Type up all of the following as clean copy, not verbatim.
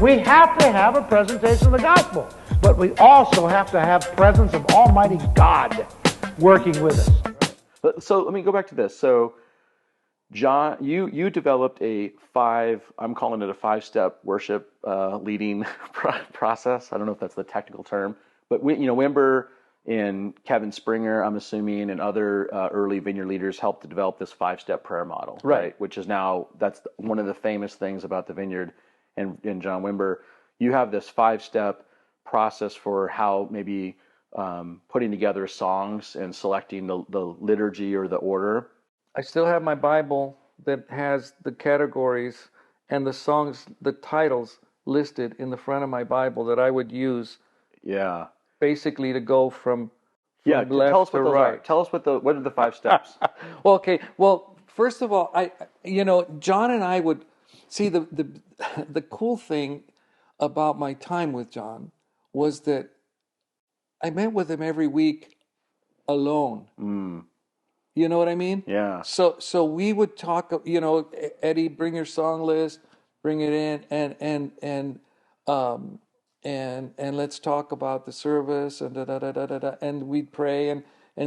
We have to have a presentation of the gospel, but we also have to have presence of Almighty God working with us. So let me go back to this. So John, you developed I'm calling it a 5-step worship leading process. I don't know if that's the technical term, but Wimber and Kevin Springer, I'm assuming, and other early vineyard leaders helped to develop this 5-step prayer model, right? Which is that's one of the famous things about the vineyard and John Wimber. You have this 5-step process for how maybe putting together songs and selecting the liturgy or the order. I still have my Bible that has the categories and the songs, the titles listed in the front of my Bible that I would use. Yeah. Basically to go from left tell us to what right. Tell us what are the 5 steps. Well, okay. Well, first of all, John and I would see the cool thing about my time with John was that I met with him every week alone. You know what I mean? Yeah. So we would talk. Eddie, bring your song list, bring it in, and let's talk about the service and and we'd pray and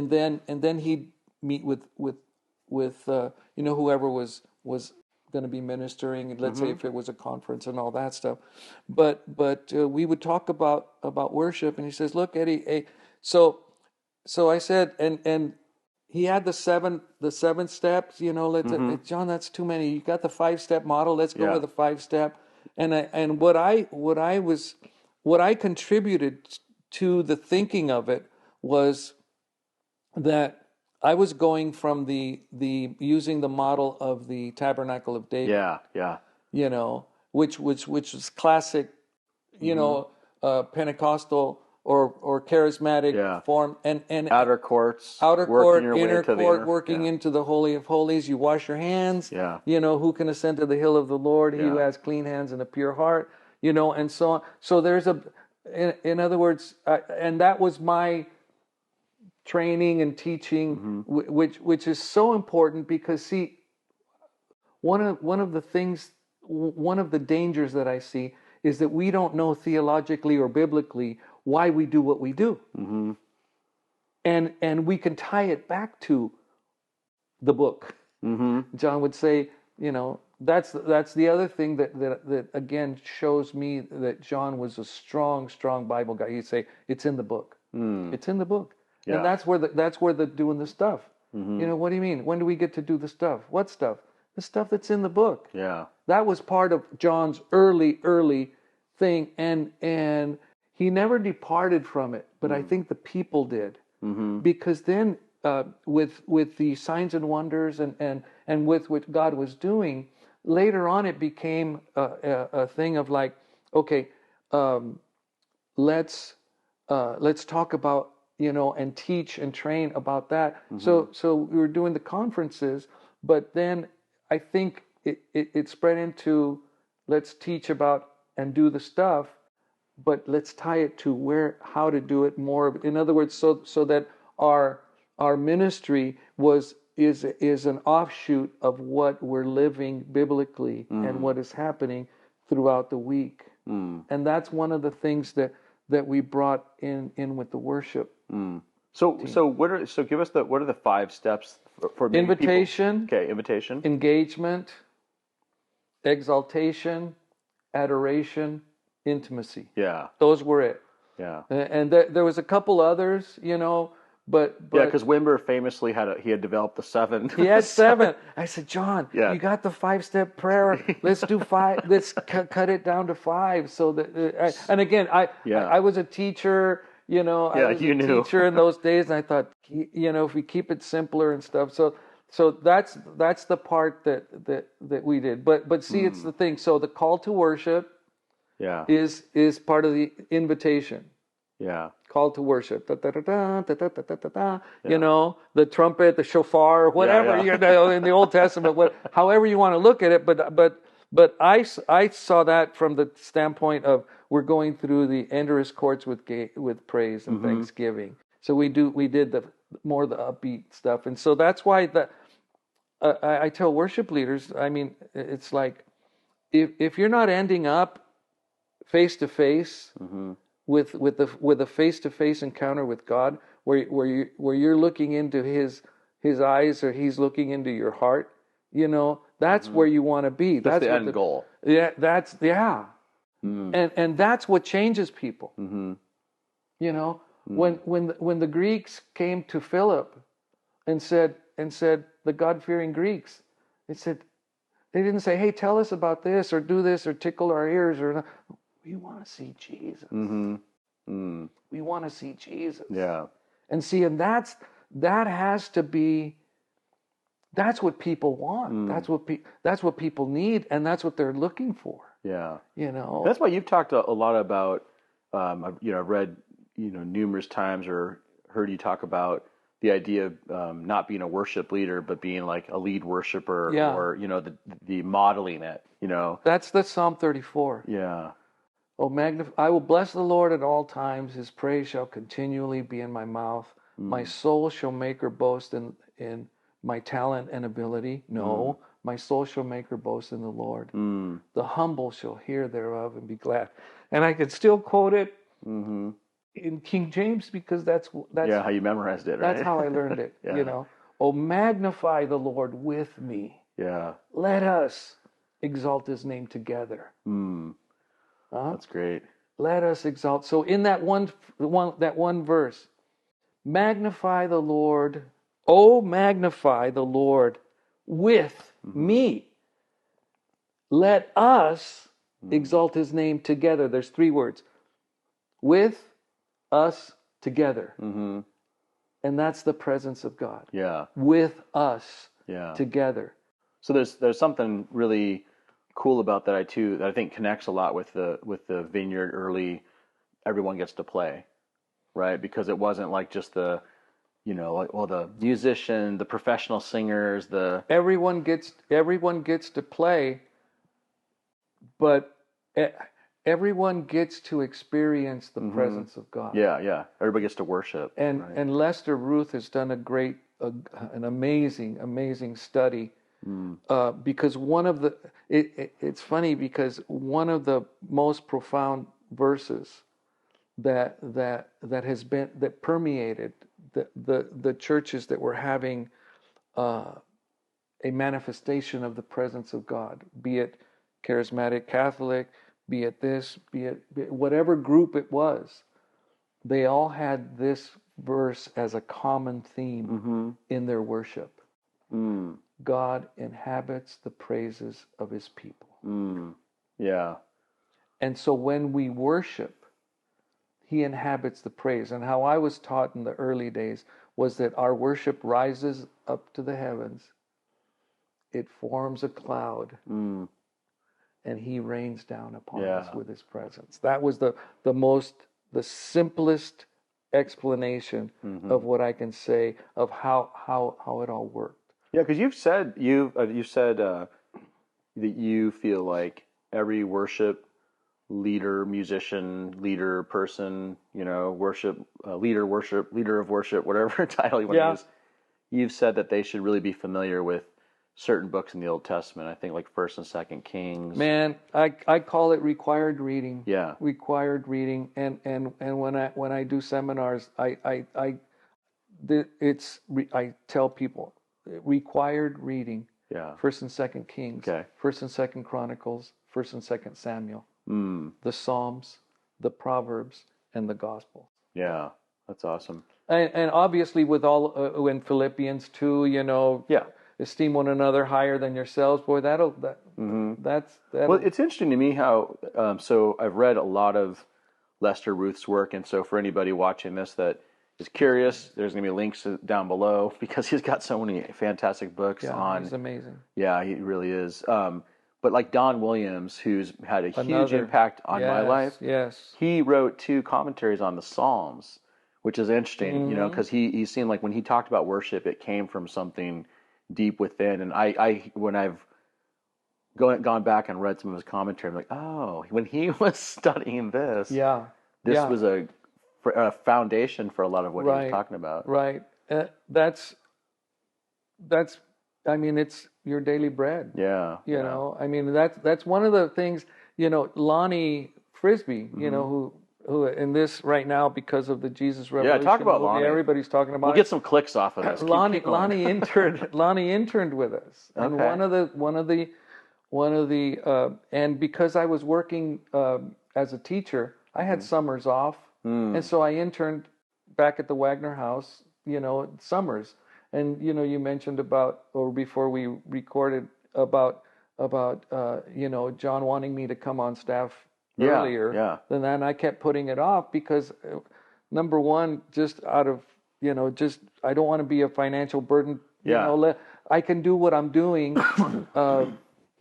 then he'd meet with whoever was going to be ministering, and let's say if it was a conference and all that stuff, but we would talk about worship, and he says, look, Eddie, hey, so I said, and he had the seven steps, John, that's too many. You got the 5-step model. Let's go with the 5-step. And what I contributed to the thinking of it was that I was going from the using the model of the Tabernacle of David. Yeah. Which was classic, Pentecostal or charismatic form, and outer court, inner court, working into the Holy of Holies. You wash your hands. Yeah. Who can ascend to the hill of the Lord? He who has clean hands and a pure heart. And so on. So there's in other words, and that was my training and teaching, which is so important, because see, one of the dangers that I see is that we don't know theologically or biblically why we do what we do. And we can tie it back to the book. John would say, that's the other thing that again shows me that John was a strong Bible guy. He'd say, it's in the book. It's in the book. Yeah. And that's where the doing the stuff. What do you mean? When do we get to do the stuff? What stuff? The stuff that's in the book. Yeah. That was part of John's early thing, and he never departed from it, but I think the people did. Because then with the signs and wonders and with what God was doing, later on it became a thing of like, okay, let's talk about, and teach and train about that. So we were doing the conferences, but then I think it spread into, let's teach about and do the stuff, but let's tie it to how to do it more. In other words, so that our ministry is an offshoot of what we're living biblically and what is happening throughout the week. And that's one of the things that we brought in with the worship. So give us what are the 5 steps for invitation? People? Okay, invitation, engagement, exaltation, adoration, intimacy. Yeah, those were it. Yeah, and there was a couple others, but yeah, because Wimber famously had developed the 7. He had 7. I said, John, you got the 5-step prayer. Let's do 5. Let's cut it down to 5. So that and again, I was a teacher. I was a teacher in those days, and I thought, if we keep it simpler and stuff. So that's the part that we did. But see, it's the thing. So the call to worship, is part of the invitation. Yeah. Call to worship. Da, da, da, da, da, da, da, da, da. The trumpet, the shofar, whatever, in the Old Testament, however you want to look at it. But I saw that from the standpoint of we're going through the endless courts with praise and thanksgiving. So we did the upbeat stuff. And so that's why I tell worship leaders, I mean, it's like, if you're not ending up face to face with a face to face encounter with God, where you're looking into His eyes, or He's looking into your heart. That's where you want to be. That's the end goal. Yeah, and that's what changes people. When the Greeks came to Philip and said the God-fearing Greeks, they didn't say, hey, tell us about this or do this or tickle our ears, or we want to see Jesus. We want to see Jesus. Yeah. And see, and that has to be. That's what people want. That's what people need, and that's what they're looking for. Yeah. That's why you've talked a lot about. I've read numerous times or heard you talk about the idea of not being a worship leader, but being like a lead worshiper, or the modeling it. That's the Psalm 34. Yeah. I will bless the Lord at all times. His praise shall continually be in my mouth. My soul shall make her boast in my talent and ability. No, my soul shall make her boast in the Lord. The humble shall hear thereof and be glad. And I could still quote it in King James, because that's how you memorized it, right? That's how I learned it. Oh, magnify the Lord with me. Yeah. Let us exalt His name together. That's great. Let us exalt. So in that one verse, magnify the Lord. Oh, magnify the Lord with me. Let us exalt His name together. There's 3 words. With us together. And that's the presence of God. Yeah. With us together. So there's something really cool about that that I think connects a lot with the Vineyard early. Everyone gets to play, right? Because it wasn't like just the the musician, the professional singers, everyone gets to play, but everyone gets to experience the presence of God. Yeah. Everybody gets to worship. And Lester Ruth has done an amazing study. Because it's funny, because one of the most profound verses that permeated the churches that were having a manifestation of the presence of God, be it Charismatic, Catholic, be it whatever group it was, they all had this verse as a common theme in their worship. God inhabits the praises of His people. Yeah. And so when we worship, He inhabits the praise. And how I was taught in the early days was that our worship rises up to the heavens. It forms a cloud. And He rains down upon us with His presence. That was the simplest explanation of what I can say of how it all worked. Yeah, because you've said that you feel like every worship leader, musician, leader, person, worship leader of worship, whatever title you want to use. You've said that they should really be familiar with certain books in the Old Testament. I think like 1st and 2nd Kings. Man, I call it required reading. Yeah, required reading. And when I do seminars, I tell people required reading. Yeah. 1st and 2nd Kings. Okay. 1st and 2nd Chronicles. 1st and 2nd Samuel. The Psalms, the Proverbs, and the Gospels. Yeah, that's awesome. And obviously with all in Philippians 2, esteem one another higher than yourselves. Boy, that's Well, it's interesting to me how so I've read a lot of Lester Ruth's work, and so for anybody watching this that is curious, there's going to be links down below, because he's got so many fantastic books on. He's amazing. Yeah, he really is. But like Don Williams, who's had a huge impact on my life, he wrote 2 commentaries on the Psalms, which is interesting, because he seemed like when he talked about worship, it came from something deep within. And I when I've gone back and read some of his commentary, I'm like, oh, when he was studying this, this was a foundation for a lot of what he was talking about. Right. That's. I mean, it's your daily bread. Yeah. You know, I mean, that's one of the things. Lonnie Frisbee, you know, who in this right now because of the Jesus Revolution. Yeah, talk about movie, Lonnie. everybody's talking about We'll get some clicks off of this. Keep going. Lonnie interned with us, and Okay. one of the and because I was working as a teacher, I had summers off, and so I interned back at the Wagner House, you know, summers. And you know, you mentioned about, or before we recorded about you know, John wanting me to come on staff earlier. Yeah. Then I kept putting it off because number one, just out of, you know, just I don't want to be a financial burden. You know, I can do what I'm doing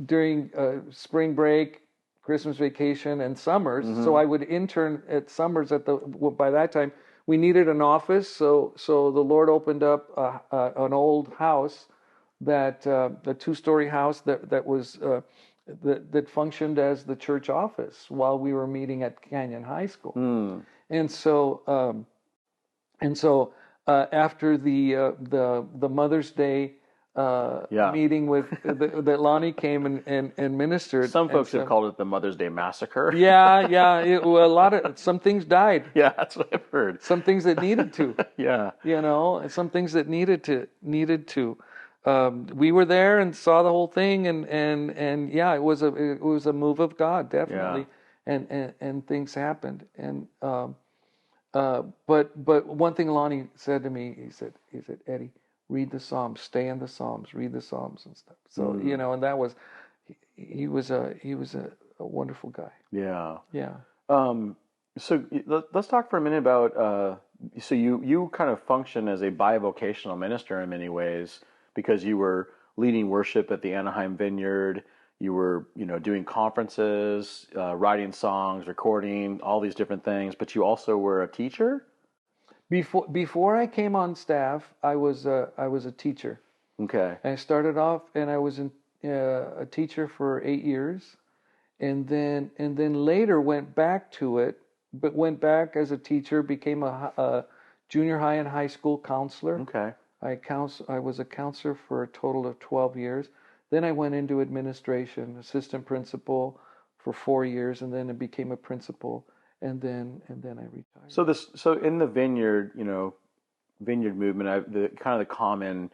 during spring break, Christmas vacation, and summers. So I would intern at summers by that time we needed an office. So the Lord opened up an old house that a 2-story house that was that functioned as the church office while we were meeting at Canyon High School. And so after the Mother's Day meeting with that Lonnie came and ministered. Some folks have called it the Mother's Day Massacre. Well, some things died. Yeah, that's what I've heard. Some things that needed to. Yeah. You know, and some things that needed to. We were there and saw the whole thing, and yeah, it was a move of God, definitely, and things happened, and but one thing Lonnie said to me, he said, Eddie, read the Psalms, stay in the Psalms, read the Psalms and stuff. So you know, and that was he was a wonderful guy. Yeah. Yeah. So let's talk for a minute about so you kind of function as a bivocational minister in many ways, because you were leading worship at the Anaheim Vineyard. You were, you know, doing conferences, writing songs, recording, all these different things. But you also were a teacher. Before I came on staff, I was a teacher. Okay. I started off, and I was a teacher for 8 years, and then later went back to it, but went back as a teacher, became a junior high and high school counselor. Okay. I was a counselor for a total of 12 years. Then I went into administration, assistant principal for 4 years, and then I became a principal, and then I retired. So in the vineyard, you know, vineyard movement, the common,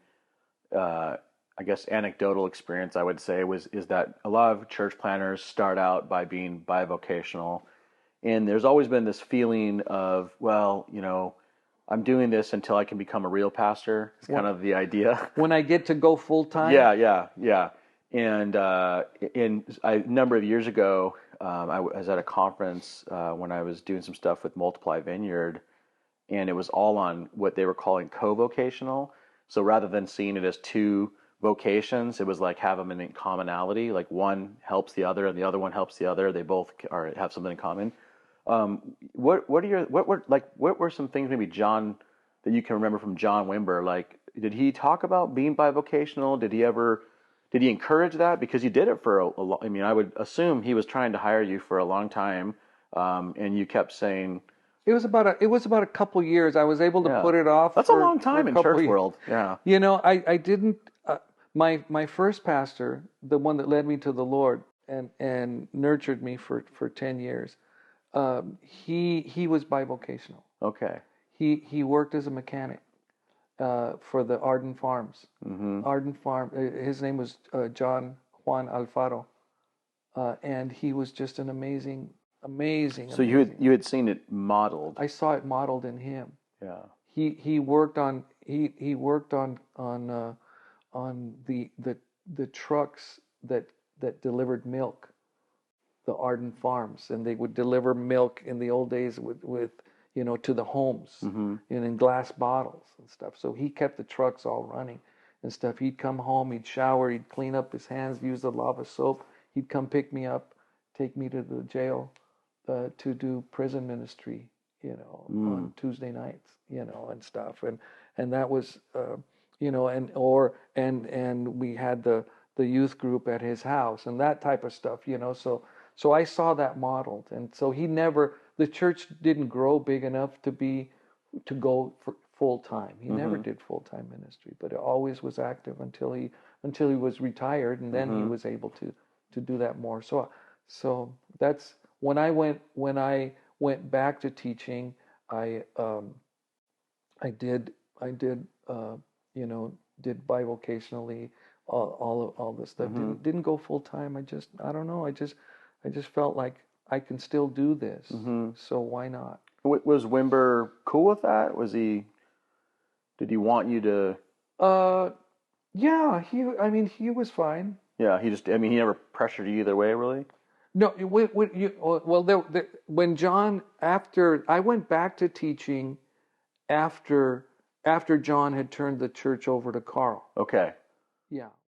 I guess, anecdotal experience I would say is that a lot of church planners start out by being bivocational, and there's always been this feeling of, well, you know, I'm doing this until I can become a real pastor. It's kind of the idea. When I get to go full time. Yeah. And a number of years ago, I was at a conference when I was doing some stuff with Multiply Vineyard, and it was all on what they were calling co-vocational. So rather than seeing it as two vocations, it was like have them in commonality. Like one helps the other, and the other one helps the other. They both have something in common. What were some things maybe John that you can remember from John Wimber? Like, did he talk about being bivocational? Did he encourage that? Because you did it for a long. I mean, I would assume he was trying to hire you for a long time, and you kept saying it was about a couple years. I was able to put it off. That's a long time in church world. Yeah. You know, I didn't. My first pastor, the one that led me to the Lord and nurtured me for 10 years. He was bivocational. Okay. He worked as a mechanic for the Arden Farms. Mm-hmm. Arden Farm. His name was John Juan Alfaro, and he was just an amazing. So you had seen it modeled. I saw it modeled in him. Yeah. He worked on the trucks that delivered milk. The Arden Farms, and they would deliver milk in the old days with you know, to the homes, and in glass bottles and stuff. So he kept the trucks all running and stuff. He'd come home, he'd shower, he'd clean up his hands, use the lava soap. He'd come pick me up, take me to the jail to do prison ministry, you know, on Tuesday nights, you know, and stuff. And that was you know, and we had the youth group at his house and that type of stuff, you know. So I saw that modeled, and so the church didn't grow big enough to go for full time. He never did full time ministry, but it always was active until he was retired, and then he was able to do that more. So that's when I went back to teaching, I did did bivocationally, all this stuff. Didn't go full time. I don't know. I just felt like I can still do this. So why not? Was Wimber cool with that? Did he want you to? Yeah, he was fine. Yeah, he never pressured you either way, really? No, when John, I went back to teaching after John had turned the church over to Carl. Okay. Yeah.